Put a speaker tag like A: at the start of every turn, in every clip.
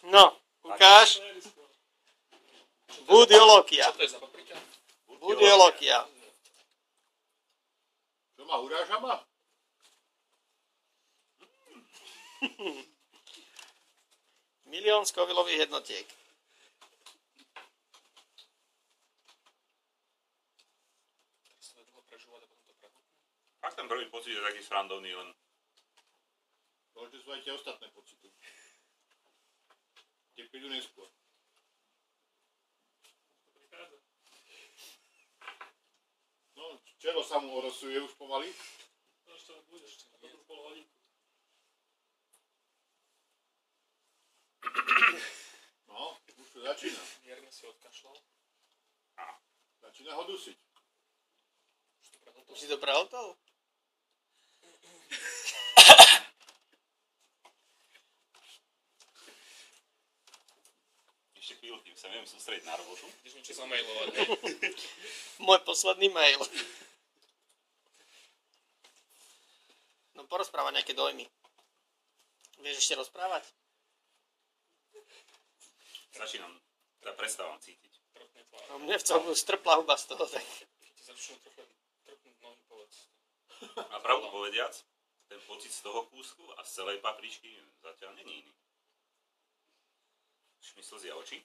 A: No, ukáž. Budiologia.
B: Čo to je za paprika?
A: Budiologia.
C: Čo má urážama?
A: Milión Scovillových jednotiek.
D: Fakt ten prvý pocit je taký srandovný, len
C: Dôležité sú aj tie ostatné pocity. Tie prídu neskôr. No, čero sa mu orosuje už pomaly.
B: No, ešte to bude, ešte dobrú pol hodinku.
C: No, už to začína.
B: Mierne si odkašľal.
C: Začína ho dusiť.
A: Už si to prehotol?
D: ešte chvíľu, kým sa viem sústrediť na robotu.
B: Ideš niečo zamailovať.
A: Môj posledný mail. No porozprávaj nejaké dojmy. Vieš ešte rozprávať?
D: Začínam, teda prestávam cítiť.
B: Trpne tvár.
A: No, mne v celku strpla huba z toho, tak...
B: Keď ti začnú trochu trpnúť nohy, povedz.
D: A pravdu povediac, ten pocit z toho kúsku a z celej papričky zatiaľ není iný. Už mi slzia oči.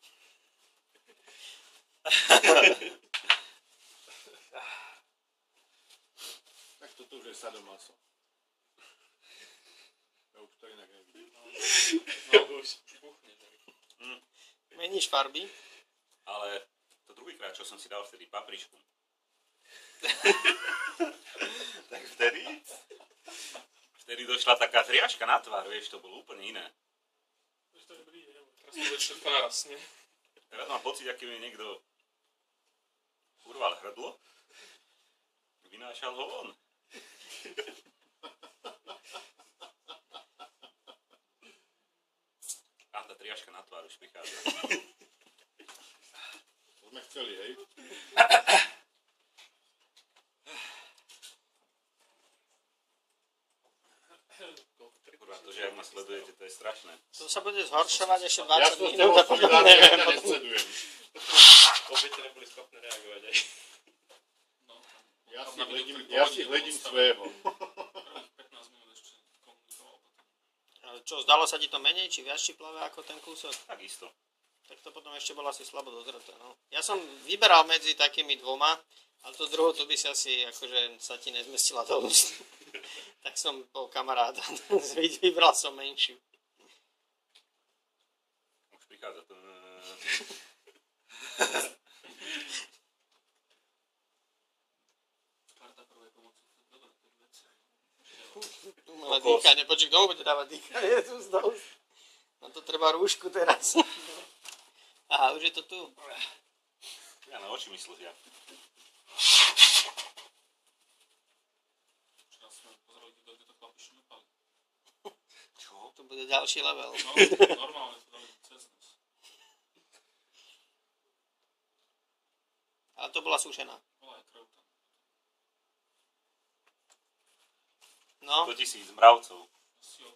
C: Tak toto už je sadomaso. Ja už to inak nevidím.
B: No, už puchne.
A: Meníš farby?
D: Ale to druhýkrát, čo som si dal vtedy papričku. Tak vtedy došla taká triažka na tvár, vieš, to bolo úplne iné.
B: Teraz to bude všetko naraz, nie?
D: Teraz mám pocit, aký mi niekto urval hrdlo, vynášal ho von. A tá triažka na tvár už prichádza.
C: To sme chceli, hej?
D: Kurva, to, že ak ma sledujete, to je strašné.
A: To sa bude zhoršovať ešte
C: Ja
A: 20
C: som
A: minút a potom neviem.
C: nesledujem.
B: Obete neboli schopné reagovať aj.
C: Ja si hledím svého.
B: 15 minút ešte komunikoval potom.
A: Čo, zdalo sa ti to menej, či viac čiplavé ako ten kúsok?
D: Takisto.
A: Tak to potom ešte bolo asi slabo dozreté, no. Ja som vyberal medzi takými dvoma, ale to druhú to by si asi, akože sa ti nezmestila do úst. Tak som bol kamarád, vybral som menšiu.
D: Už prichádza to.
B: Karta prvej pomoci. Dobre, to je vec.
A: Umelé dýchanie, počuť, kto bude dávať dýchanie z úst do úst? No to treba rúšku teraz. Aha, už je to tu.
D: Ja na oči mi slzia.
B: Včera sme pozerali, kde to chlapi šľupali.
D: Čo?
A: To bude ďalší level.
B: No, normálne to dali cez nás.
A: Ale to bola sušená.
B: Bola aj krv tam.
A: No,
D: 100 000 mravcov.
B: Asi jo.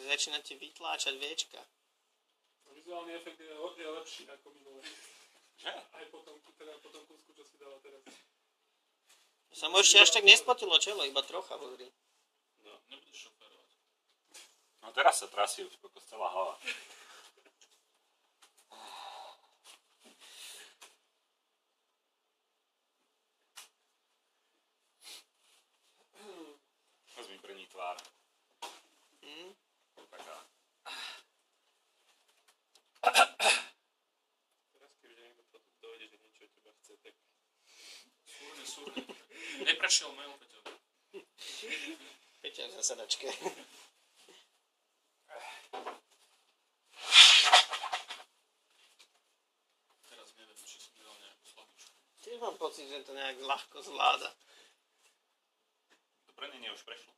A: začína ti vytláčať viečka.
B: Vizuálny efekt je lepší ako minulé.
D: Že?
B: Aj po tom kúsku, čo si dala teraz.
A: Sa mu ešte až tak nespotilo čelo, iba trocha bodri.
B: No, nebudeš šoferovať.
D: No teraz sa trasie už kokos celá hlava. Vezmi první tvár. Taká.
B: Teraz keď niekto potom dojde, že niečo od teba chce, tak... Súrne. Neprešiel mail, Peťo.
A: Peťa v zasadačke.
B: Teraz neviem, či som dal nejakú slabičku.
A: Tiež mám pocit, že to nejak ľahko zvláda.
D: To brnenie už prešlo.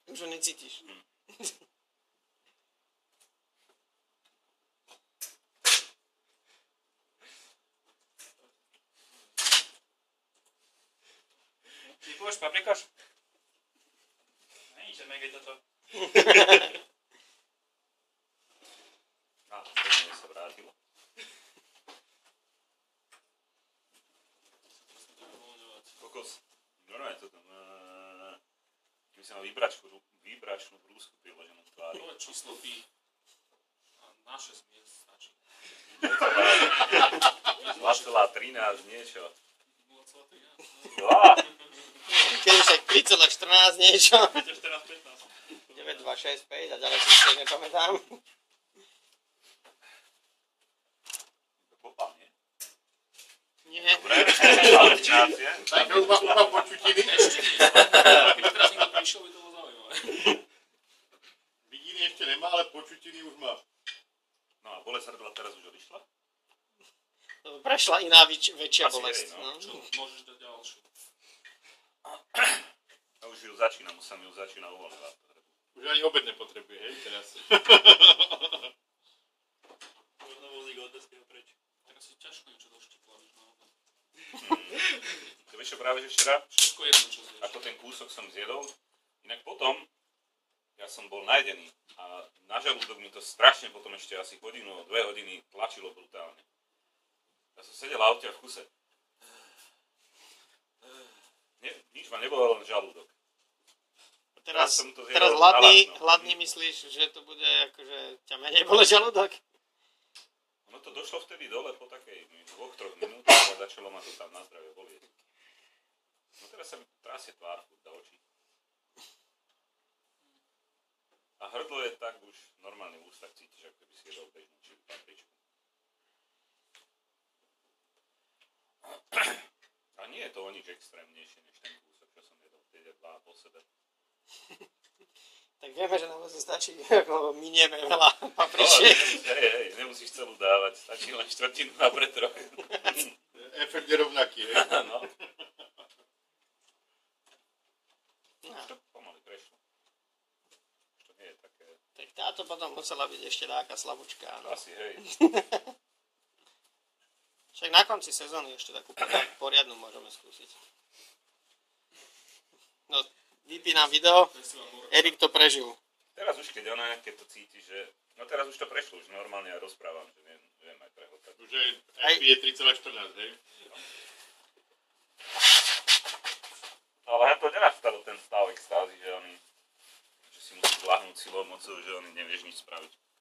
A: Už ho necítiš.
B: Typuješ paprikaš? Nejíte mega toto.
D: operačnú brúsku priloženú v tvári.
B: To je číslo pi. A naše zmiesť stačí.
D: 2,13 niečo.
B: 0,13.
D: Á,
A: Keď však 3,14 niečo.
B: 14,15.
A: 9, 2, 6, 5 a ďalej si to nepamätám.
D: popal, nie?
A: Nie.
D: Dobre, halucinácie.
C: Tak uba počutiny.
B: Keby teraz niekto prišiel, by to bolo zaujímavé.
C: Vidiny ešte nemá, ale počutiny už má.
D: No a bolesť hrdla teraz už odišla?
A: Prešla iná väčšia
D: Asi
A: bolesť.
D: hej, no.
B: Čo, môžeš dať ďalšiu.
D: A už ju začína, sa mi ju začína uvoľňovať.
C: Už ani obed nepotrebuje, hej, teraz.
B: Možno vozík od deskeho preč. Tak asi ťažko niečo doštipla, víš, no.
D: To vieš čo, práve že včera,
B: Všetko jedno, čo zješ.
D: ako ten kúsok som zjedol, inak potom, ja som bol najedený a na žalúdok mi to strašne potom ešte asi hodinu, 2 hodiny tlačilo brutálne. Ja som sedel v aute a v kuse. Nič ma nebolo, len žalúdok.
A: Teraz,
D: som to zjedol
A: teraz
D: na lacno.
A: hladný myslíš, že to bude akože ťa menej bolo žalúdok?
D: Ono to došlo vtedy dole po takej 2-3 minútach a začalo ma to tam na zdravie bolieť. No teraz sa mi trasie tvár, furt oči. A hrdlo je tak už normálne v ústach cítiš, ako keby si jedol bežnú či papričku. A nie je to o nič extrémnejšie, než ten kúsok, čo som jedol tie dva po sebe.
A: Tak vieme, že nám to stačí, lebo minieme veľa
D: No,
A: papričiek.
D: nemusíš celú dávať, stačí len štvrtinu na pretroj.
C: Efekt je rovnaký, hej.
D: No.
A: No,
D: To pomaly prešlo. Už to nie je také...
A: tak táto potom musela byť ešte taká slabúčka. No.
D: Asi hej.
A: Však na konci sezóny ešte takú poriadnu môžeme skúsiť. No, vypínam video. Erik to prežil.
D: Teraz už keď to cíti, že... No teraz už to prešlo, už normálne ja rozprávam, že viem aj prehltať.
C: Už aj je 3,14, hej.
D: Ale ja to nenastalo ten stav extázy, že si musí vláhnuť silou mocou, že nevieš nič spraviť.